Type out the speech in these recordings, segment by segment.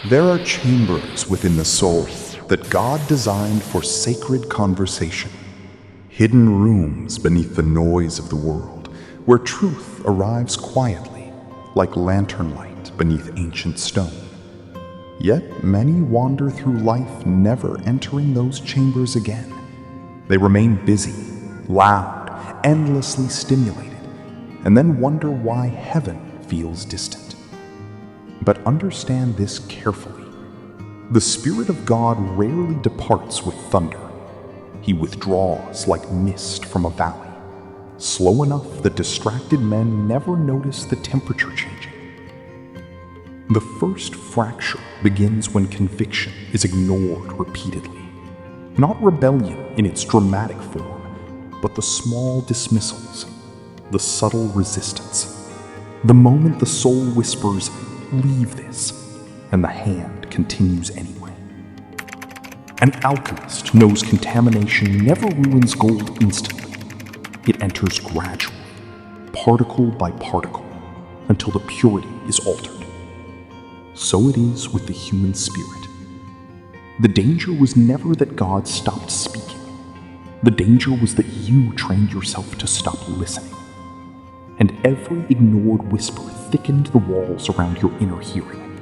There are chambers within the soul that God designed for sacred conversation, hidden rooms beneath the noise of the world, where truth arrives quietly, like lantern light beneath ancient stone. Yet many wander through life never entering those chambers again. They remain busy, loud, endlessly stimulated, and then wonder why heaven feels distant. But understand this carefully. The Spirit of God rarely departs with thunder. He withdraws like mist from a valley, slow enough that distracted men never notice the temperature changing. The first fracture begins when conviction is ignored repeatedly. Not rebellion in its dramatic form, but the small dismissals, the subtle resistance. The moment the soul whispers, "Leave this," and the hand continues anyway. An alchemist knows contamination never ruins gold instantly. It enters gradually, particle by particle, until the purity is altered. So it is with the human spirit. The danger was never that God stopped speaking. The danger was that you trained yourself to stop listening. And every ignored whisper thickened the walls around your inner hearing,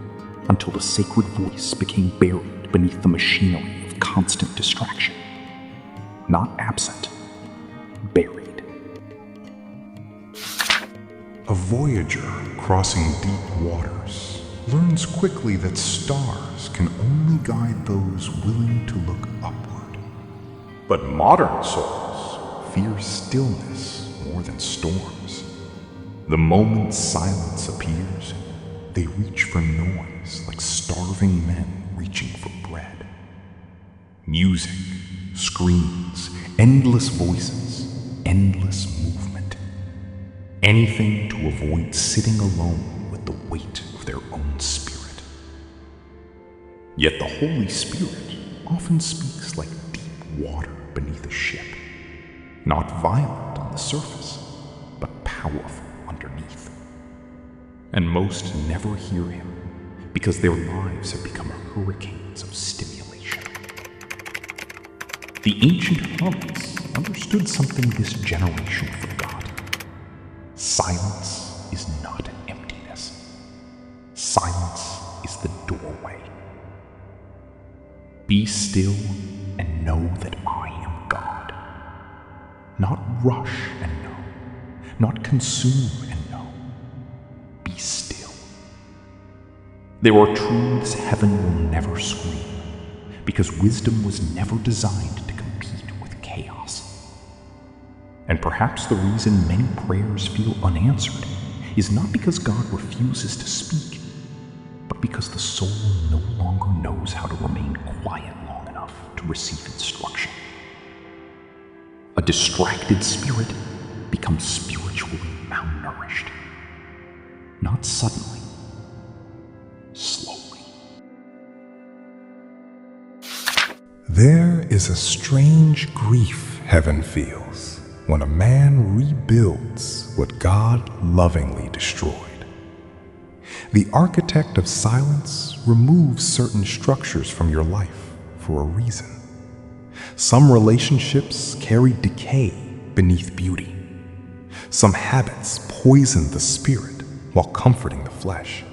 until the sacred voice became buried beneath the machinery of constant distraction. Not absent, buried. A voyager crossing deep waters learns quickly that stars can only guide those willing to look upward. But modern souls fear stillness more than storms. The moment silence appears, they reach for noise like starving men reaching for bread. Music, screams, endless voices, endless movement. Anything to avoid sitting alone with the weight of their own spirit. Yet the Holy Spirit often speaks like deep water beneath a ship, not violent on the surface, but powerful underneath. And most never hear him because their lives have become hurricanes of stimulation. The ancient harmless understood something this generation forgot. Silence is not emptiness. Silence is the doorway. Be still and know that I am God. Not rush and know, not consume and know. Be still. There are truths heaven will never scream, because wisdom was never designed to compete with chaos. And perhaps the reason many prayers feel unanswered is not because God refuses to speak, but because the soul no longer knows how to remain quiet long enough to receive instruction. A distracted spirit becomes spiritually malnourished. Not suddenly, slowly. There is a strange grief heaven feels when a man rebuilds what God lovingly destroyed. The architect of silence removes certain structures from your life for a reason. Some relationships carry decay beneath beauty. Some habits poison the spirit while comforting the flesh.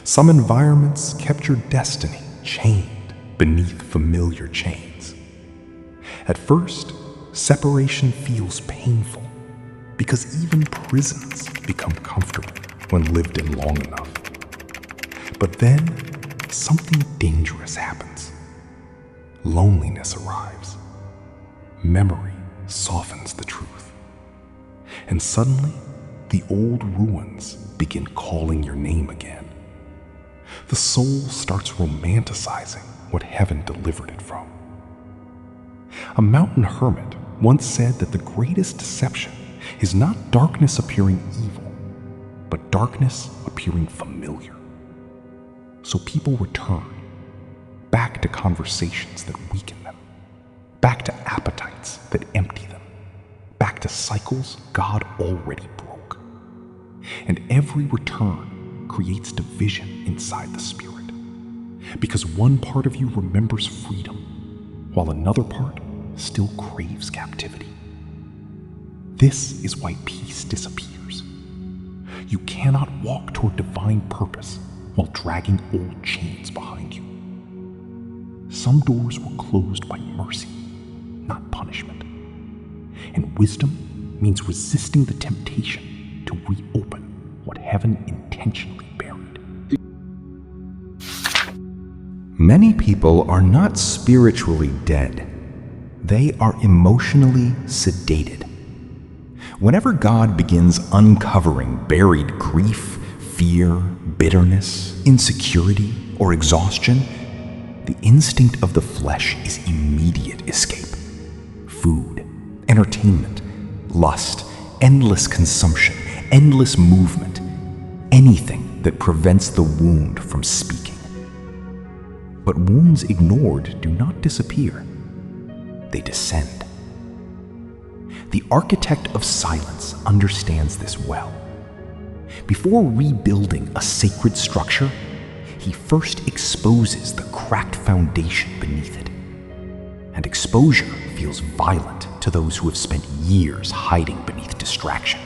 Some environments kept your destiny chained beneath familiar chains. At first, separation feels painful because even prisons become comfortable when lived in long enough. But then, something dangerous happens. Loneliness arrives. Memory softens the truth. And suddenly, the old ruins begin calling your name again. The soul starts romanticizing what heaven delivered it from. A mountain hermit once said that the greatest deception is not darkness appearing evil, but darkness appearing familiar. So people return, back to conversations that weaken them, back to appetites that empty them, back to cycles God already broke. And every return creates division inside the spirit. because one part of you remembers freedom, while another part still craves captivity. This is why peace disappears. You cannot walk toward divine purpose while dragging old chains behind you. Some doors were closed by mercy, not punishment. And wisdom means resisting the temptation to reopen what heaven intentionally buried. Many people are not spiritually dead. They are emotionally sedated. Whenever God begins uncovering buried grief, fear, bitterness, insecurity, or exhaustion, the instinct of the flesh is immediate escape. Food, entertainment, lust, endless consumption, endless movement, anything that prevents the wound from speaking. But wounds ignored do not disappear. They descend. The architect of silence understands this well. Before rebuilding a sacred structure, he first exposes the cracked foundation beneath it. And exposure feels violent to those who have spent years hiding beneath distraction.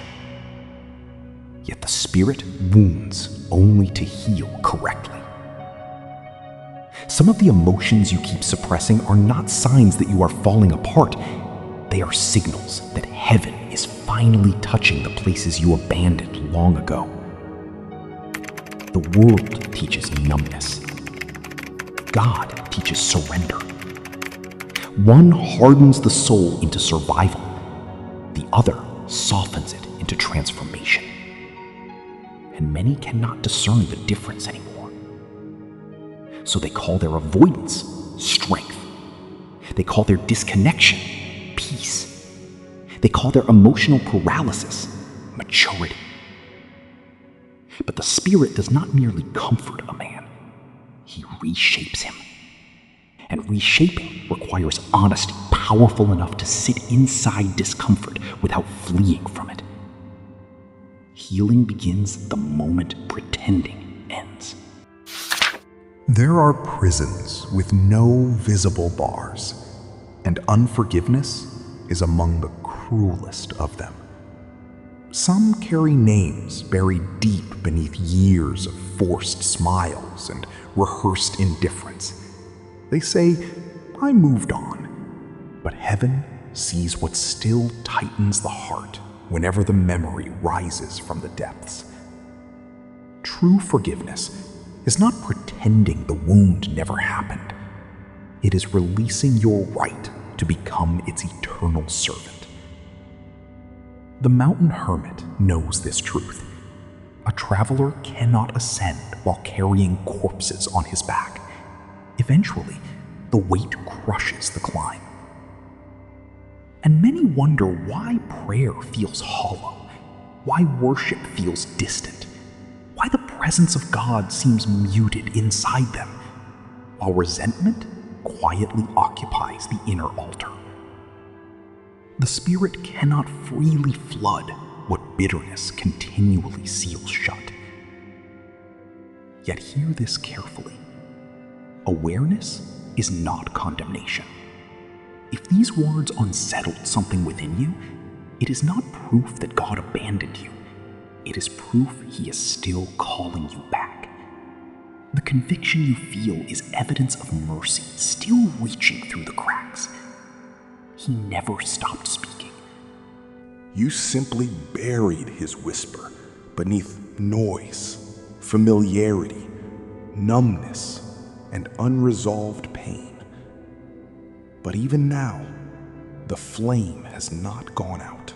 Yet the spirit wounds only to heal correctly. Some of the emotions you keep suppressing are not signs that you are falling apart. They are signals that heaven is finally touching the places you abandoned long ago. The world teaches numbness. God teaches surrender. One hardens the soul into survival. The other softens it into transformation. And many cannot discern the difference anymore. So they call their avoidance strength. They call their disconnection peace. They call their emotional paralysis maturity. But the Spirit does not merely comfort a man, He reshapes him. And reshaping requires honesty powerful enough to sit inside discomfort without fleeing from it. Healing begins the moment pretending ends. There are prisons with no visible bars, and unforgiveness is among the cruelest of them. Some carry names buried deep beneath years of forced smiles and rehearsed indifference. They say, "I moved on," but heaven sees what still tightens the heart whenever the memory rises from the depths. True forgiveness is not pretending the wound never happened. It is releasing your right to become its eternal servant. The mountain hermit knows this truth. A traveler cannot ascend while carrying corpses on his back. Eventually, the weight crushes the climb. And many wonder why prayer feels hollow, why worship feels distant, why the presence of God seems muted inside them, while resentment quietly occupies the inner altar. The Spirit cannot freely flood what bitterness continually seals shut. Yet hear this carefully. Awareness is not condemnation. If these words unsettled something within you, it is not proof that God abandoned you. It is proof He is still calling you back. The conviction you feel is evidence of mercy still reaching through the cracks. He never stopped speaking. You simply buried His whisper beneath noise, familiarity, numbness, and unresolved pain. But even now, the flame has not gone out.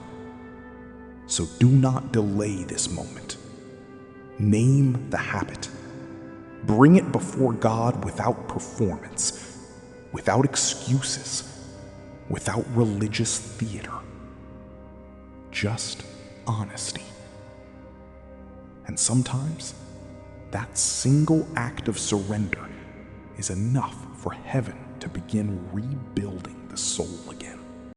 So do not delay this moment. Name the habit. Bring it before God without performance, without excuses, without religious theater. Just honesty. And sometimes, that single act of surrender is enough for heaven to begin rebuilding the soul again.